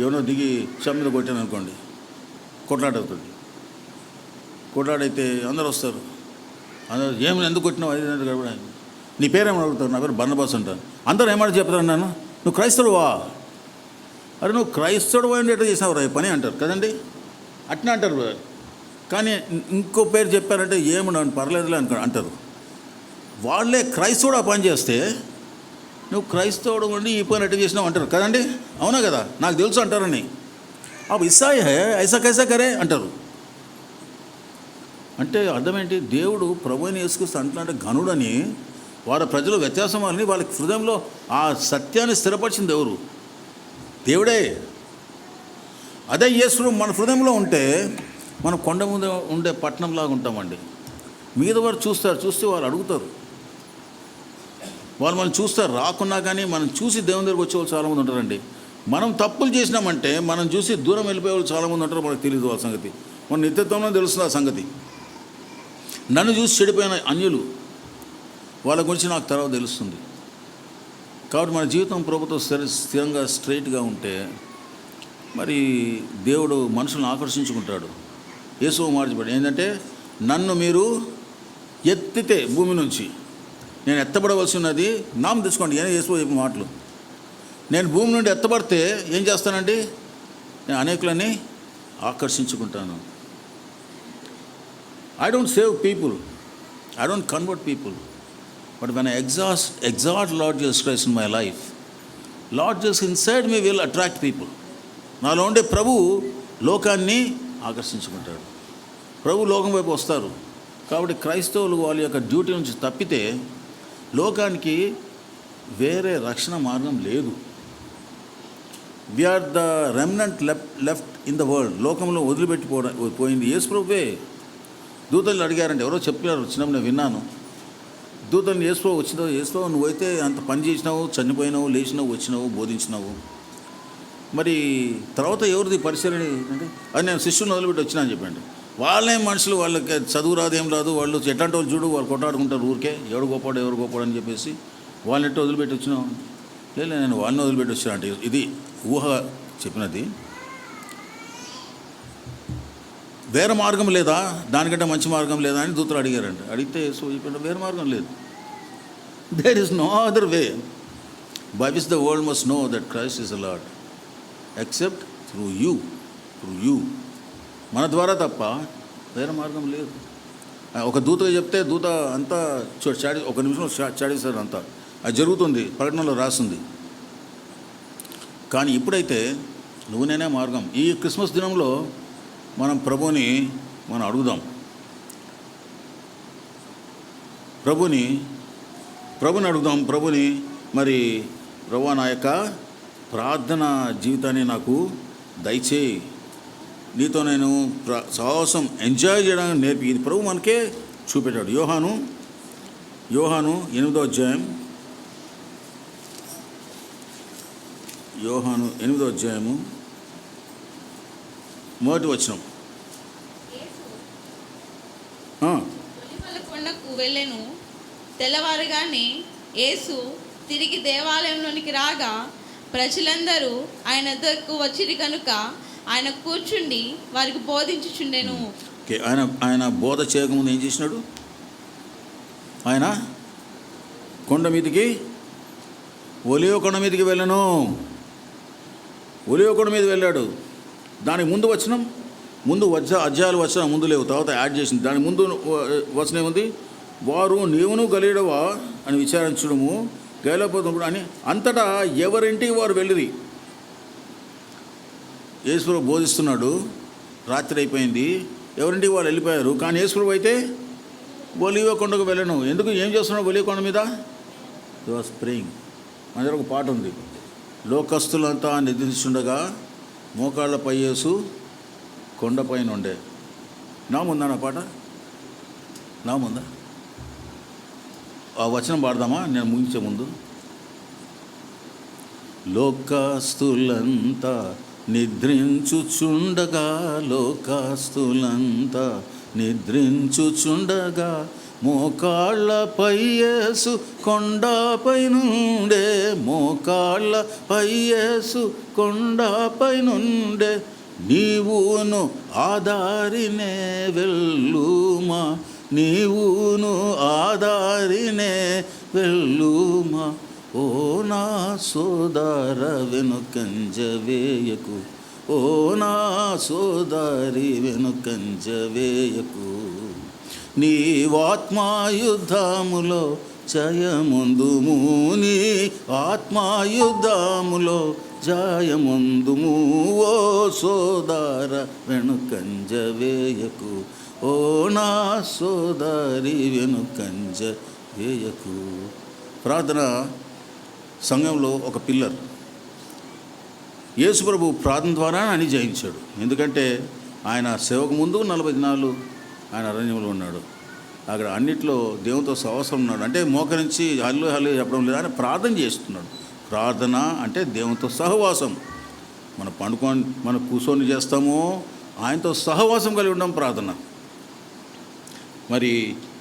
ఎవరో దిగి చెమ్మ మీద కొట్టాను అనుకోండి, కొట్లాడవుతుంది. కొట్లాడైతే అందరు వస్తారు. అందరూ ఏమైనా ఎందుకు కొట్టినావు? అది నీ పేరేమని అడుగుతారు. నా పేరు బర్నబాస్ అంటాను. అందరూ ఏమని చెప్తారు? నువ్వు క్రైస్తవువా? అరే నువ్వు క్రైస్తవుడు పోయింది ఎట్లా చేసినావు రా పని అంటారు కదండి. అట్లా అంటారు. కానీ ఇంకో పేరు చెప్పారంటే ఏమన్నా పర్లేదులే అంటారు. వాళ్ళే క్రైస్తవుడు ఆ పని చేస్తే నువ్వు క్రైస్తవుడు ఉండి ఈ పని ఎట్లా చేసినావు అంటారు కదండి. అవునా కదా? నాకు తెలుసు అంటారని. అప్పుడు ఇస్సాయి హే ఐసా కైసా కరే అంటారు. అంటే అర్థం ఏంటి? దేవుడు ప్రభువుని యేసుక్రీస్తు అంటున్నాడు ఘనుడని. వారి ప్రజలు వ్యత్యాసం అని వాళ్ళ హృదయంలో ఆ సత్యాన్ని స్థిరపరిచింది ఎవరు? దేవుడే. అదే యేసు మన హృదయంలో ఉంటే మనం కొండ ముందు ఉండే పట్టణంలాగా ఉంటామండి. మీద వారు చూస్తే వాళ్ళు అడుగుతారు, వాళ్ళు మనం చూస్తారు. రాకున్నా కానీ మనం చూసి దేవుని దగ్గరికి వచ్చే వాళ్ళు చాలామంది ఉంటారండి. మనం తప్పులు చేసినామంటే మనం చూసి దూరం వెళ్ళిపోయే వాళ్ళు చాలామంది ఉంటారు. మనకు తెలియదు వాళ్ళ సంగతి. మన నిత్యత్వంలో తెలుస్తుంది ఆ సంగతి. నన్ను చూసి చెడిపోయిన అన్యులు, వాళ్ళ గురించి నాకు తర్వాత తెలుస్తుంది. కాబట్టి మన జీవితం ప్రభుత్వం స్థిరంగా స్ట్రైట్గా ఉంటే మరి దేవుడు మనుషులను ఆకర్షించుకుంటాడు. యేసు మార్చబడి ఏంటంటే, నన్ను మీరు ఎత్తితే భూమి నుంచి నేను ఎత్తబడవలసి ఉన్నది. నామం తెచ్చుకోండి. యేసు చెప్పిన మాటలు. నేను భూమి నుండి ఎత్తబడితే ఏం చేస్తానండి? నేను అనేకులని ఆకర్షించుకుంటాను. I don't save people, I don't convert people, but when I exalt Lord Jesus Christ in my life, Lord Jesus inside me will attract people. నాలో ఉండే ప్రభు లోకాన్ని ఆకర్షించుకుంటాడు. ప్రభు లోకం వైపు వస్తారు. కాబట్టి క్రైస్తవులు వాళ్ళ యొక్క డ్యూటీ నుంచి తప్పితే లోకానికి వేరే రక్షణ మార్గం లేదు. We are the remnant left in the world. లోకంలో వదిలిపెట్టిపోయింది యేసు ప్రభువే. దూతలు అడిగారండి, ఎవరో చెప్పారు, వచ్చినప్పుడు నేను విన్నాను. దూతలు యేసు నువ్వైతే అంత పని చేసినావు, చనిపోయినావు, లేచినావు, వచ్చినావు, బోధించినావు, మరి తర్వాత ఎవరిది పరిశీలన అంటే అది నేను శిష్యుని వదిలిపెట్టి వచ్చినా అని చెప్పండి. వాళ్ళేం మనుషులు, వాళ్ళకి చదువు రాదు, ఏం రాదు, వాళ్ళు ఎట్లాంటి వాళ్ళు చూడు, వాళ్ళు కొట్టాడుకుంటారు ఊరికే, ఎవరు గొప్పవాడు అని చెప్పేసి వాళ్ళని ఎట్టు వదిలిపెట్టి వచ్చినావు. లేదు నేను వాళ్ళని వదిలిపెట్టి వచ్చినా అంటే ఇది ఊహ చెప్పినది. వేరే మార్గం లేదా, దానికంటే మంచి మార్గం లేదా అని దూతలు అడిగారండి. అడిగితే సో ఇప్పుడు వేరే మార్గం లేదు. There is no other way by which the world must know that Christ is the Lord except through you. మన ద్వారా తప్ప వేరే మార్గం లేదు. ఒక దూతగా చెప్తే దూత అంతా ఒక నిమిషంలో చాడేశారు అంతా. అది జరుగుతుంది, ప్రకటనలో రాసింది. కానీ ఇప్పుడైతే నువ్వు నేనే మార్గం. ఈ క్రిస్మస్ దినంలో మనం ప్రభుని అడుగుదాం. ప్రభుని అడుగుదాం. మరి ప్రభువా, నా యొక్క ప్రార్థన జీవితాన్ని నాకు దయచేయి, నీతో నేను సాహసం ఎంజాయ్ చేయడానికి నేర్పి. ఇది ప్రభు మనకే చూపెట్టాడు. యోహాను 8వ అధ్యాయం, యోహాను 8వ అధ్యాయము 1వ వచనం. ఒలీవల కొండకు వెళ్ళెను. తెల్లవారుగానే యేసు తిరిగి దేవాలయంలోనికి రాగా ప్రజలందరూ ఆయన వద్దకు వచ్చిరి కనుక ఆయన కూర్చుండి వారికి బోధించుచుండెను. ఆయన బోధ చేయకముందు ఏం చేసినాడు? ఆయన కొండ మీదకి, ఒలీవ కొండ మీదకి వెళ్ళను. ఒలీవ కొండ మీద వెళ్ళాడు. దానికి ముందు వచనం, అధ్యాయాలు వచ్చిన ముందు లేవు, తర్వాత యాడ్ చేసింది. దాని ముందు వచనం ఏముంది? వారు నీవును గలీడవా అని విచారించడము, గైలపోతున్నప్పుడు అని అంతటా ఎవరింటికి వారు వెళ్ళిరి. యేసు బోధిస్తున్నాడు, రాత్రి అయిపోయింది, ఎవరింటికి వాళ్ళు వెళ్ళిపోయారు. కానీ యేసు అయితే ఒలీవ కొండకు వెళ్ళను. ఎందుకు? ఏం చేస్తున్నాడు ఒలీవ కొండ మీద? He was praying. మన దగ్గర ఒక పాట ఉంది, లోకస్తులంతా నిద్రించుండగా మోకాళ్ళపై యేసు కొండపైన ఉండే. నా ముందా నా పాట? నా ముందా? ఆ వచనం పాడదామా నేను ముగించే ముందు? లోకస్తులంతా నిద్రించుచుండగా, లోకస్తులంతా నిద్రించుచుండగా మోకాళ్ళపై యేసు కొండపై నుండే, మోకాళ్ళపై యేసు కొండపై నుండే. నీవును ఆదారినే వెళ్ళుమా, నీవును ఆదారినే వెళ్ళుమా. ఓ నా సోదర వెనుకంజ వేయకు, ఓ నా సోదరి వెనుకంజ వేయకు. నీవాత్మాయుద్ధములో జయముందుము, నీ ఆత్మాయుద్ధములో జయముందుము. ఓ సోదర వెనుకంజ వేయకు, ఓ నా సోదరి వెనుకంజ వేయకు. ప్రార్థన సంఘంలో ఒక పిల్లర్. యేసు ప్రభు ప్రార్థన ద్వారా అని జయించాడు. ఎందుకంటే ఆయన సేవకు ముందు 40 దినాలు ఆయన అరణ్యంలో ఉన్నాడు. అక్కడ అన్నిట్లో దేవునితో సహవాసం ఉన్నాడు. అంటే మోకరించి హల్లు చెప్పడం లేదు, ఆయన ప్రార్థన చేస్తున్నాడు. ప్రార్థన అంటే దేవునితో సహవాసం. మనం కూర్చొని చేస్తామో ఆయనతో సహవాసం కలిగి ఉండడం ప్రార్థన. మరి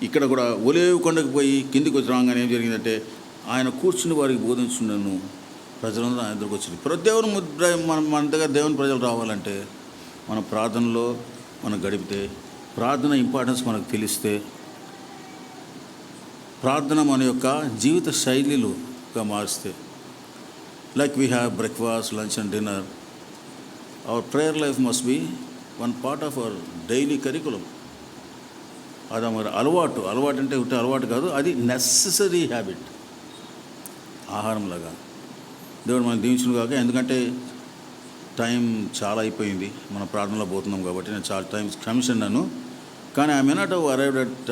ఇక్కడ కూడా ఒలీవ కొండకు పోయి కిందికి వచ్చి రాగానే ఏం జరిగిందంటే ఆయన కూర్చుని వారికి బోధించున్నాను. ప్రజలందరూ ఆయన దగ్గరకు వచ్చింది. దేవుని మన దగ్గర దేవుని ప్రజలు రావాలంటే మన ప్రార్థనలో మనం గడిపితే, ప్రార్థన ఇంపార్టెన్స్ మనకు తెలిస్తే, ప్రార్థన మన యొక్క జీవిత శైలిలుగా మారిస్తే, like we have breakfast, lunch and dinner, our prayer life must be one part of our daily curriculum. అది మరి అలవాటు అంటే ఉంటే అలవాటు కాదు, అది నెససరీ హ్యాబిట్, ఆహారంలాగా. దేవుడు మనకు దీవించును కాక. ఎందుకంటే టైం చాలా అయిపోయింది, మన ప్రార్థనలో పోతున్నాం కాబట్టి నేను చాలా టైం క్షమించండి. కానీ I may not have arrived at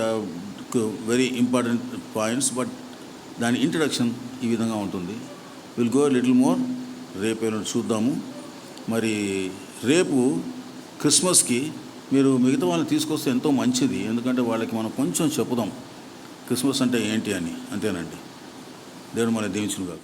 very important points, but దాని ఇంట్రడక్షన్ ఈ విధంగా ఉంటుంది. Will go little more. రేపు చూద్దాము. మరి రేపు క్రిస్మస్కి మీరు మిగతా వాళ్ళని తీసుకొస్తే ఎంతో మంచిది. ఎందుకంటే వాళ్ళకి మనం కొంచెం చెప్పుదాం క్రిస్మస్ అంటే ఏంటి అని. అంతేనండి. దేవుడు మన దీవించును కాక.